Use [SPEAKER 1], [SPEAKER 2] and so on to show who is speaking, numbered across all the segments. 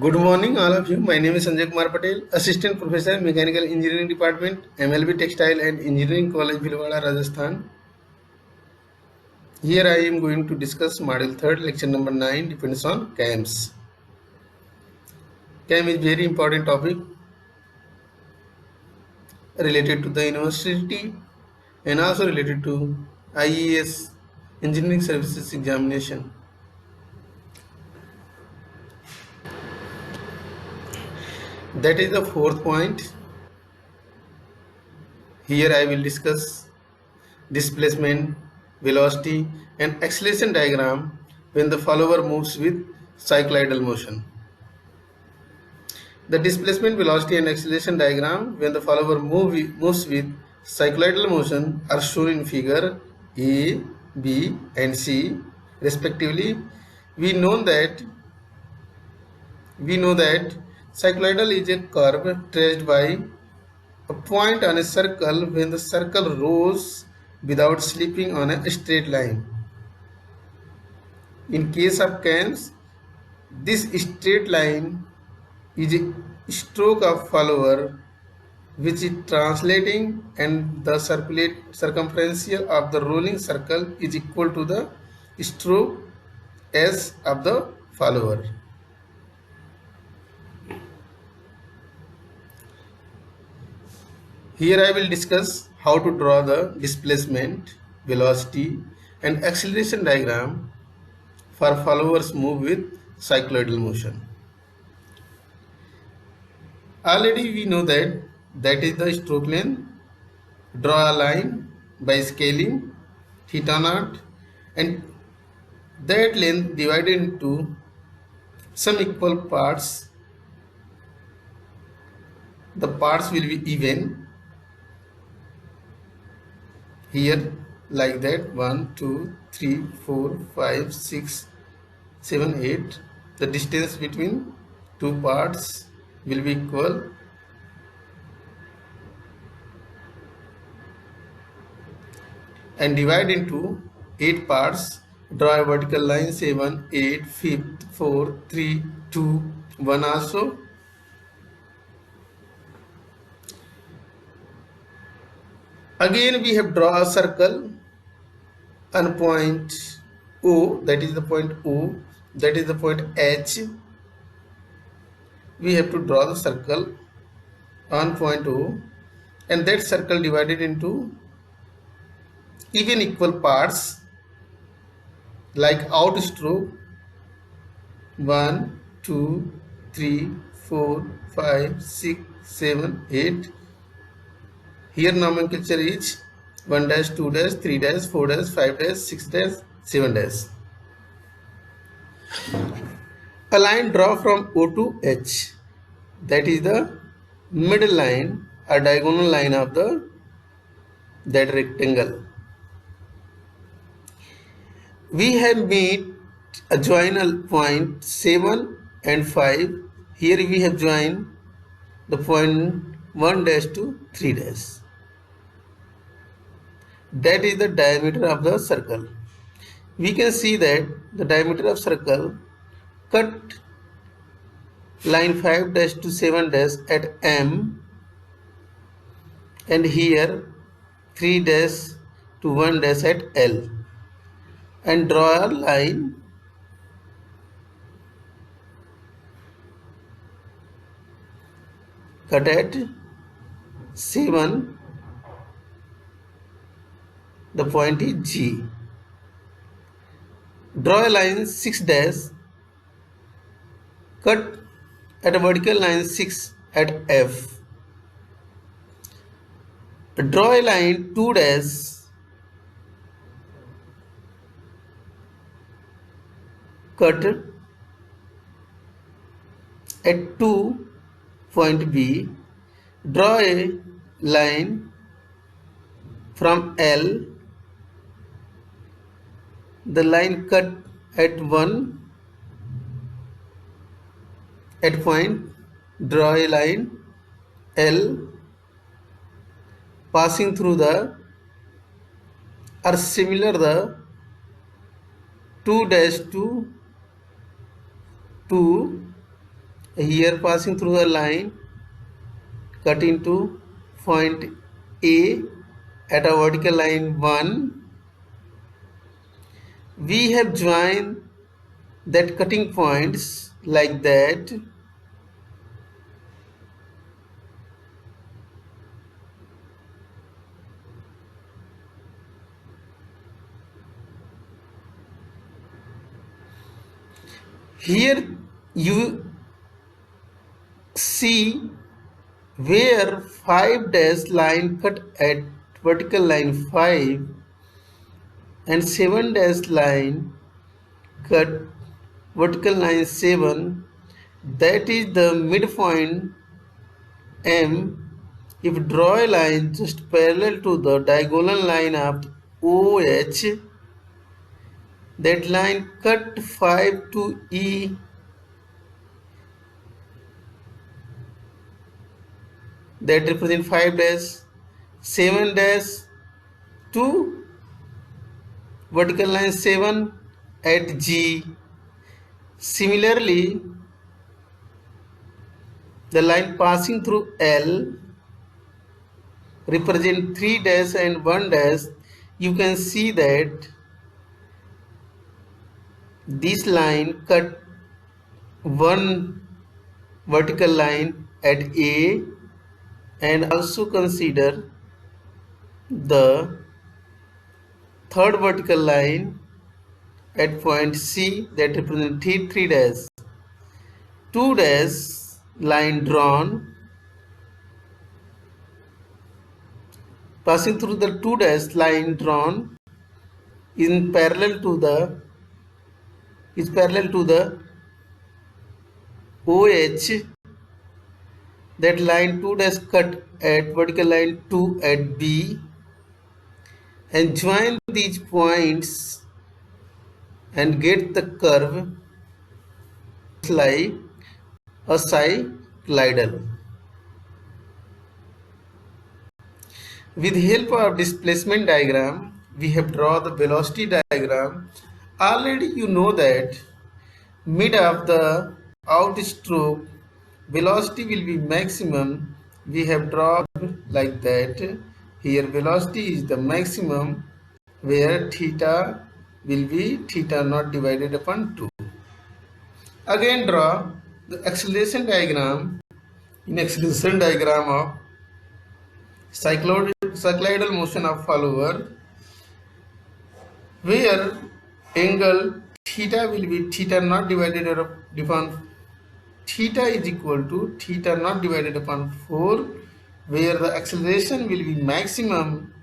[SPEAKER 1] Good morning, all of you. My name is Sanjay Kumar Patel, Assistant Professor, Mechanical Engineering Department, MLB Textile and Engineering College, Bhilwara, Rajasthan. Here I am going to discuss Module 3rd, Lecture number 9, depends on CAMS. CAM is very important topic related to the university and also related to IES, Engineering Services Examination. That is the fourth point. Here I will discuss displacement, velocity and acceleration diagram when the follower moves with cycloidal motion. The displacement, velocity and acceleration diagram when the follower moves with cycloidal motion are shown in figure A, B and C respectively. We know that cycloidal is a curve traced by a point on a circle when the circle rolls without slipping on a straight line. In case of CAMS, this straight line is a stroke of follower which is translating, and the circumferential of the rolling circle is equal to the stroke S of the follower. Here I will discuss how to draw the displacement, velocity and acceleration diagram for followers move with cycloidal motion. Already we know that is the stroke length. Draw a line by scaling theta naught and that length divided into some equal parts. The parts will be even here like that 1, 2, 3, 4, 5, 6, 7, 8. The distance between two parts will be equal. And divide into 8 parts. Draw a vertical line 7, 8, 5, 4, 3, 2, 1 also. Again we have draw a circle on point O, that is the point O, that is the point H. We have to draw the circle on point O and that circle divided into even equal parts like out stroke 1, 2, 3, 4, 5, 6, 7, 8. Here nomenclature is 1 dash, 2 dash, 3 dash, 4 dash, 5 dash, 6 dash, 7 dash. A line draw from O to H, that is the middle line or diagonal line of that rectangle. We have made a joinal point 7 and 5. Here we have joined the point 1 dash to 3 dash. That is the diameter of the circle. We can see that the diameter of circle cut line 5 dash to 7 dash at M and here 3 dash to 1 dash at L, and draw a line cut at 7. The point is G. Draw a line 6 dash, cut at a vertical line 6 at F. Draw a line 2 dash, cut at 2 point B. Draw a line from L. The line cut at 1 at point. Draw a line L passing through the or similar the 2 dash to 2 here passing through a line cut into point A at a vertical line 1. We have joined that cutting points like that. Here you see where 5 dash line cut at vertical line 5 and 7 dash line cut vertical line 7, that is the midpoint M. If draw a line just parallel to the diagonal line of OH, that line cut 5 to E, that represent 5 dash, 7 dash to vertical line 7 at G. Similarly, the line passing through L represent 3 dash and 1 dash. You can see that this line cut one vertical line at A, and also consider the third vertical line at point C, that represents 3 dash. 2 dash line drawn passing through the 2 dash line drawn is parallel to the OH. That line 2 dash cut at vertical line 2 at B, and join these points and get the curve like a cycloidal. With help of displacement diagram, we have drawn the velocity diagram. Already you know that mid of the outstroke velocity will be maximum. We have drawn like that. Here velocity is the maximum, where theta will be theta naught divided upon 2. Again draw the acceleration diagram. In acceleration diagram of cycloidal motion of follower, where angle theta will be theta naught divided upon theta is equal to theta naught divided upon 4, where the acceleration will be maximum.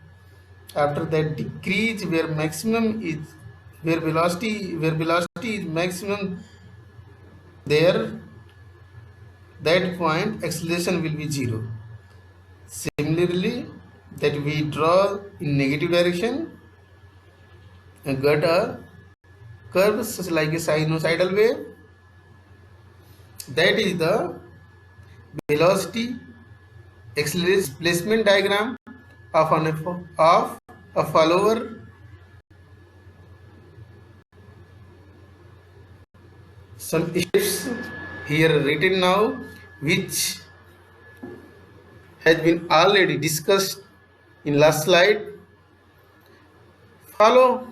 [SPEAKER 1] After that decrease, where velocity is maximum, there that point acceleration will be 0. Similarly, that we draw in negative direction and get a curve such like a sinusoidal wave. That is the velocity acceleration displacement diagram of a follower. Some steps here written now, which has been already discussed in last slide. Follow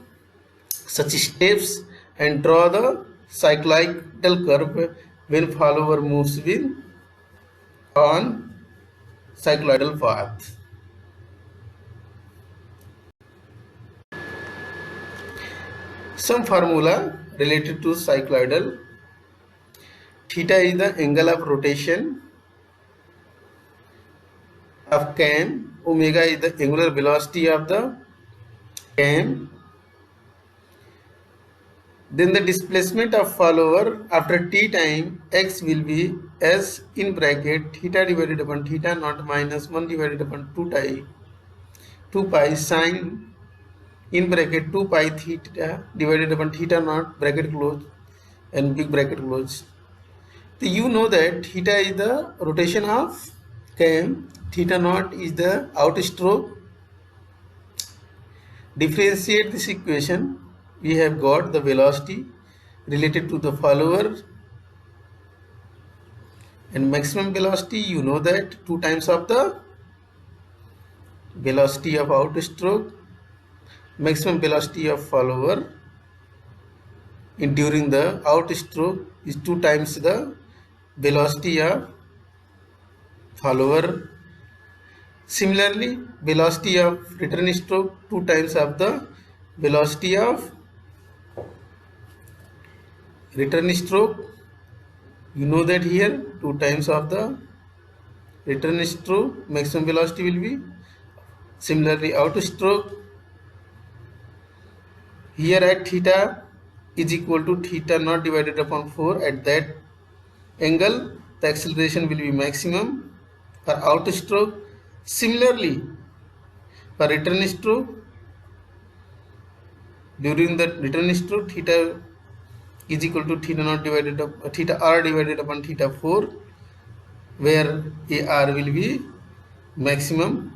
[SPEAKER 1] such steps and draw the cycloidal curve when follower moves on cycloidal path. Some formula related to cycloidal. Theta is the angle of rotation of cam. Omega is the angular velocity of the cam. Then the displacement of follower after t time, x will be s in bracket theta divided upon theta naught minus 1 divided upon 2 pi sine in bracket 2 pi theta divided upon theta naught bracket close and big bracket close. So you know that theta is the rotation of cam, theta naught is the outstroke. Differentiate this equation. We have got the velocity related to the follower And maximum velocity, you know that 2 times of the velocity of outstroke. Maximum velocity of follower during the outstroke is 2 times the velocity of follower. Similarly, velocity of return stroke 2 times of the velocity of return stroke. You know that here 2 times of the return stroke maximum velocity will be. Similarly, outstroke here at theta is equal to theta naught divided upon 4. At that angle the acceleration will be maximum for outstroke. Similarly, for return stroke, during the return stroke theta is equal to theta naught divided up theta r divided upon theta 4, where ar will be maximum.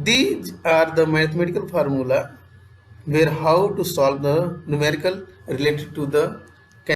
[SPEAKER 1] These are the mathematical formula where how to solve the numerical related to the